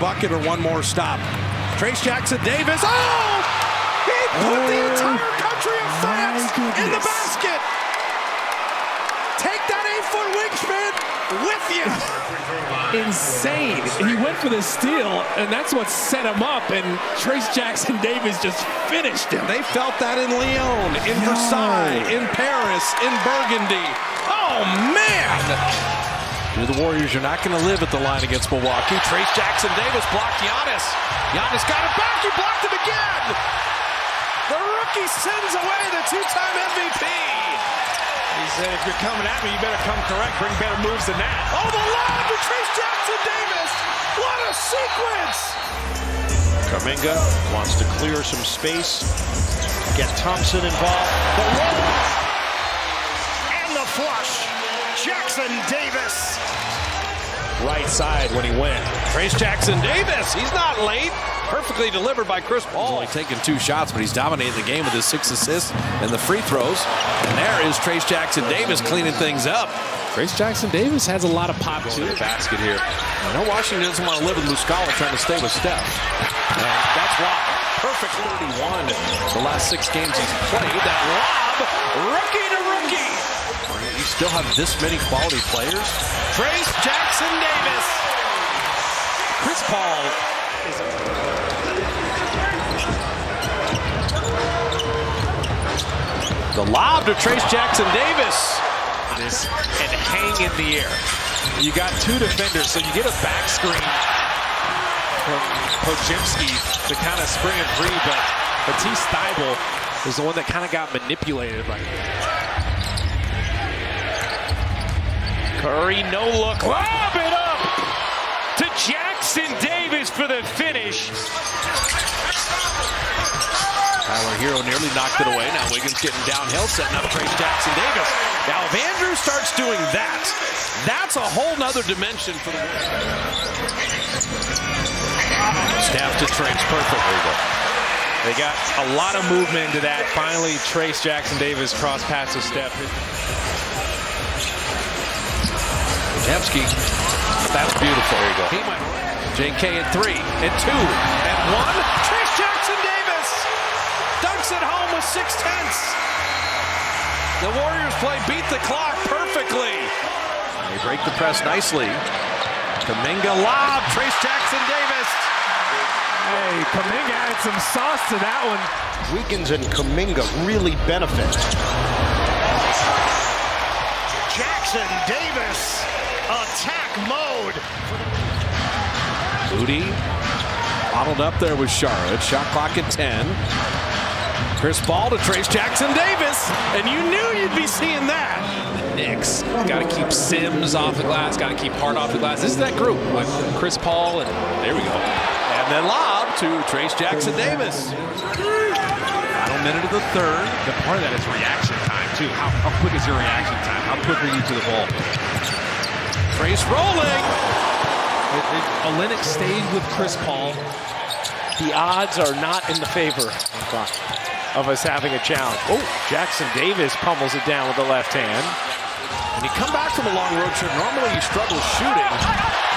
bucket or one more stop. Trayce Jackson-Davis. Oh! He put the entire country of France in the basket. Take that 8-foot wingspan with you. Insane. He went for the steal, and that's what set him up, and Trayce Jackson-Davis just finished him. They felt that in Lyon, in Versailles, in Paris, in Burgundy. Oh, man! You're the Warriors, you're not going to live at the line against Milwaukee. Trayce Jackson-Davis blocked Giannis. Giannis got it back, he blocked him again! The rookie sends away the two-time MVP. He said, if you're coming at me, you better come correct. Bring better moves than that. Oh, the lob to Trayce Jackson-Davis! What a sequence! Kuminga wants to clear some space, get Thompson involved. The roll and the flush. Jackson-Davis. Right side when he went. Trayce Jackson-Davis, he's not late. Perfectly delivered by Chris Paul. He's only taken 2 shots, but he's dominating the game with his 6 assists and the free throws. And there is Trayce Jackson-Davis cleaning things up. Trayce Jackson-Davis has a lot of pop to the basket here. I know Washington doesn't want to live with Muscala trying to stay with Steph. And that's why. Perfect 31 the last 6 games he's played. That lob, rookie to rookie. You still have this many quality players. Trayce Jackson-Davis. Chris Paul is the lob to Trayce Jackson-Davis. And hang in the air. You got 2 defenders, so you get a back screen from Podziemski to kind of spring it free, but Matisse Thybulle is the one that kind of got manipulated right there. Curry, no look, lob it up to Jackson-Davis for the finish. Tyler Hero nearly knocked it away. Now Wiggins getting downhill, setting up Trayce Jackson-Davis. Now if Andrew starts doing that, that's a whole nother dimension for the Steph to Trayce, perfect. There you go. They got a lot of movement into that. Finally, Trayce Jackson-Davis cross pass to Steph. Podziemski, that's beautiful. There you go. JK at 3, and 2, and 1. Trayce Jackson-Davis dunks it home with 6/10. The Warriors play beat the clock perfectly. They break the press nicely. Kuminga lob, Trayce Jackson-Davis. Hey, Kuminga added some sauce to that one. Wiggins and Kuminga really benefit. Jackson-Davis, attack mode. Moody bottled up there with Charlotte. Shot clock at 10. Chris Paul to Trayce Jackson-Davis, and you knew you'd be seeing that. The Knicks got to keep Sims off the glass, got to keep Hart off the glass. This is that group, like Chris Paul, and there we go. And then lob to Trayce Jackson-Davis. Final minute of the 3rd. The part of that is reaction time, too. How quick is your reaction time? How quick are you to the ball? Trayce rolling. Olynyk stayed with Chris Paul. The odds are not in the favor of us having a challenge. Oh, Jackson-Davis pummels it down with the left hand. And you come back from a long road trip. Normally you struggle shooting.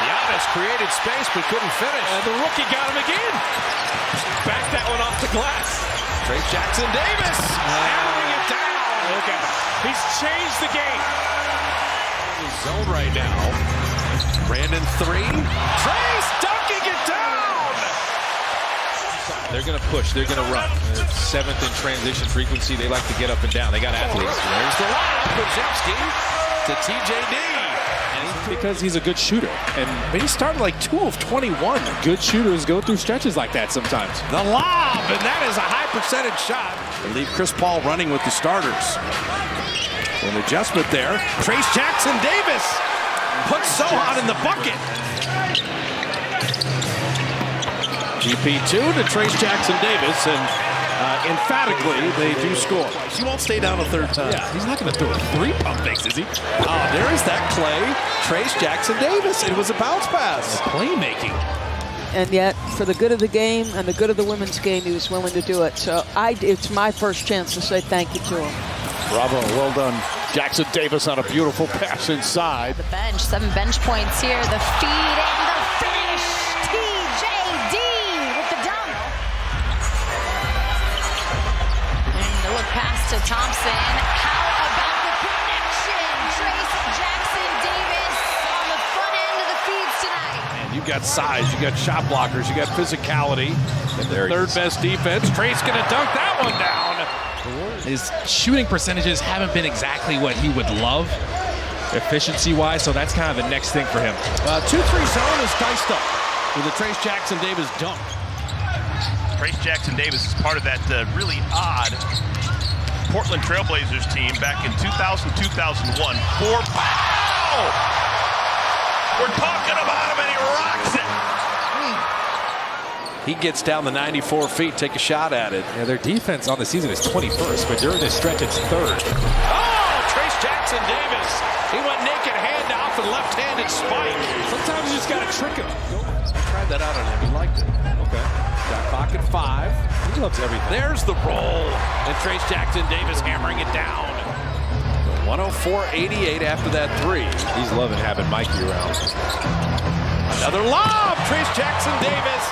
Giannis created space but couldn't finish. And the rookie got him again. Back that one off the glass. Trayce Jackson-Davis hammering it down. Look at him. He's changed the game. His zone right now. Brandon 3. Trayce dunking it down. They're going to push. They're going to run. 7th in transition frequency. They like to get up and down. They got athletes. There's the lob. Podziemski to TJD. Because he's a good shooter. And he started like 2 of 21. Good shooters go through stretches like that sometimes. The lob, and that is a high percentage shot. They leave Chris Paul running with the starters. An adjustment there. Trayce Jackson-Davis puts Sohan in the bucket. GP2 to Trayce Jackson-Davis, and emphatically they do score. He won't stay down a 3rd time. Yeah, he's not going to throw a 3 pump fakes, is he? Oh, there is that play. Trayce Jackson-Davis. It was a bounce pass. Playmaking. And yet, for the good of the game and the good of the women's game, he was willing to do it. So it's my first chance to say thank you to him. Bravo, well done. Jackson-Davis on a beautiful pass inside. The bench, 7 bench points here. The feed and the finish. TJ got size, you got shot blockers, you got physicality. And the third best defense. Trayce going to dunk that one down. His shooting percentages haven't been exactly what he would love, efficiency-wise, so that's kind of the next thing for him. 2-3 zone is diced up with the Trayce Jackson-Davis dunk. Trayce Jackson-Davis is part of that really odd Portland Trailblazers team back in 2000-2001. We're talking about him and he rocks it. He gets down the 94 feet, take a shot at it. Yeah, their defense on the season is 21st, but during this stretch it's 3rd. Oh, Trayce Jackson-Davis. He went naked handoff and left-handed spike. Sometimes you just got to trick him. I tried that out on him. He liked it. Okay. Got clock at 5. He loves everything. There's the roll. And Trayce Jackson-Davis hammering it down. 104-88 after that 3. He's loving having Mikey around. Another lob. Trayce Jackson-Davis.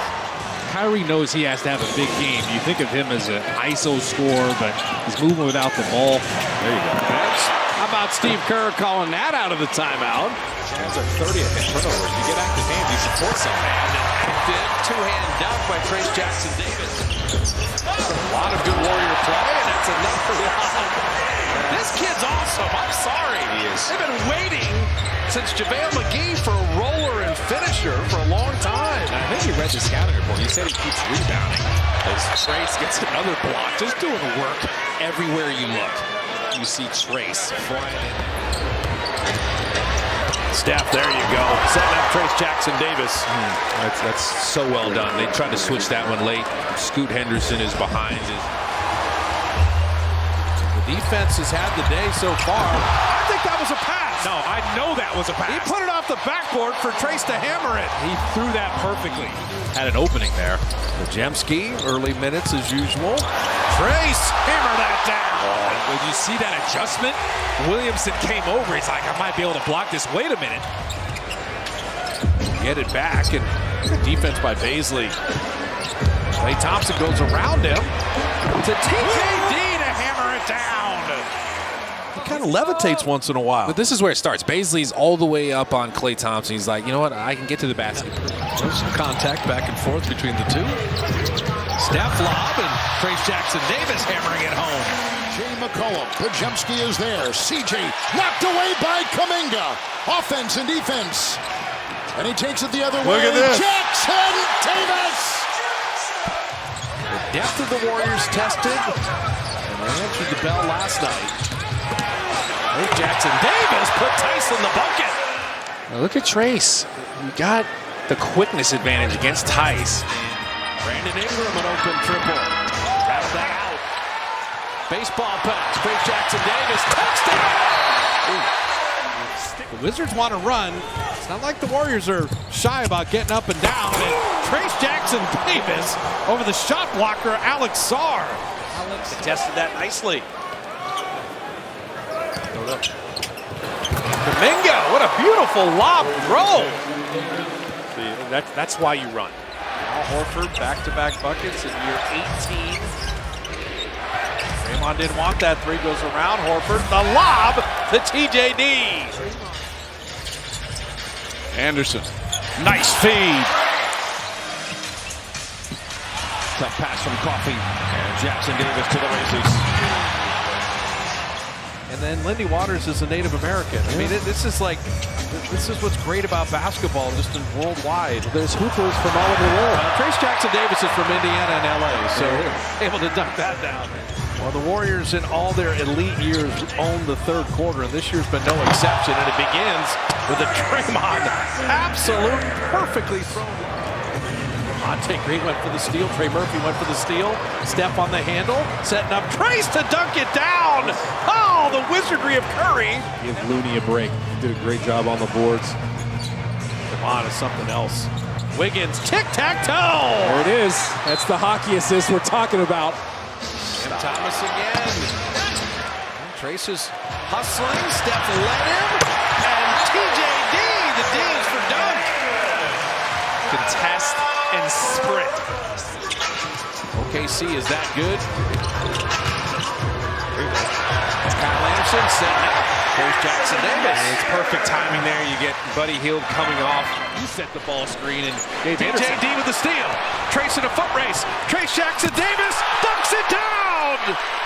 Kyrie knows he has to have a big game. You think of him as an ISO scorer, but he's moving without the ball. There you go. How about Steve Kerr calling that out of the timeout? Jazz are 30th in turnovers. You get active hands, you support someone. And an active two-hand dunk by Trayce Jackson-Davis. A lot of good Warrior play, and that's another lob. This kid's awesome. I'm sorry. He is. They've been waiting since JaVale McGee for a roller and finisher for a long time. I think you read the scouting report. He said he keeps rebounding. As Trayce gets another block, just doing work everywhere you look. You see Trayce flying in. Steph, there you go. Setting up Trayce Jackson-Davis. That's so well done. They tried to switch that one late. Scoot Henderson is behind. The defense has had the day so far. I think that was a pass. No, I know that was a pass. He put it off the backboard for Trayce to hammer it. He threw that perfectly. Had an opening there. Jemski, early minutes as usual. Trayce, hammer that down. When you see that adjustment, Williamson came over. He's like, I might be able to block this. Wait a minute. Get it back, and defense by Baisley. Klay Thompson goes around him to TJD to hammer it down. He kind of levitates once in a while. But this is where it starts. Baisley's all the way up on Klay Thompson. He's like, you know what? I can get to the basket. There's some contact back and forth between the two. Steph lob and Trayce Jackson-Davis hammering it home. Jay McCollum, Pajemski is there. CJ knocked away by Kuminga. Offense and defense. And he takes it the other way. Look at this. Jackson-Davis. The depth of the Warriors tested, and they answered the bell last night. Trayce Jackson-Davis put Trayce in the bucket. Now look at Trayce. You got the quickness advantage against Trayce. Brandon Ingram, an open triple. Rattled that out. Baseball pass. Trayce Jackson-Davis. Touchdown! The Wizards want to run. It's not like the Warriors are shy about getting up and down. And Trayce Jackson-Davis over the shot blocker, Alex Sarr. Alex tested that nicely. Kuminga, what a beautiful lob throw. See, that's why you run. Al Horford, back-to-back buckets in year 18. Draymond didn't want that three, goes around Horford. The lob to TJD. Anderson, nice feed. Tough pass from Coffey. And Jackson-Davis to the races. And then Lindy Waters is a Native American. I mean, this is what's great about basketball, just in worldwide. There's hoopers from all over the world. Trayce Jackson-Davis is from Indiana and LA, so able to dunk that down. Well, the Warriors in all their elite years own the third quarter, and this year's been no exception. And it begins with a Draymond absolute perfectly thrown. Monte Green went for the steal. Trey Murphy went for the steal. Steph on the handle, setting up Trayce to dunk it down. Oh, the wizardry of Curry. Give Looney a break. He did a great job on the boards. Come on, it's something else. Wiggins, tic-tac-toe. There it is. That's the hockey assist we're talking about. And Thomas again. Trayce is hustling. Steph led him. And TJD, the D is for dunk. Contest and sprint. OKC, is that good? Kyle Anderson setting up. Trayce Jackson Davis. And it's perfect timing there. You get Buddy Hield coming off. You set the ball screen and JD with the steal. Trayce in a foot race. Trayce Jackson Davis dunks it down.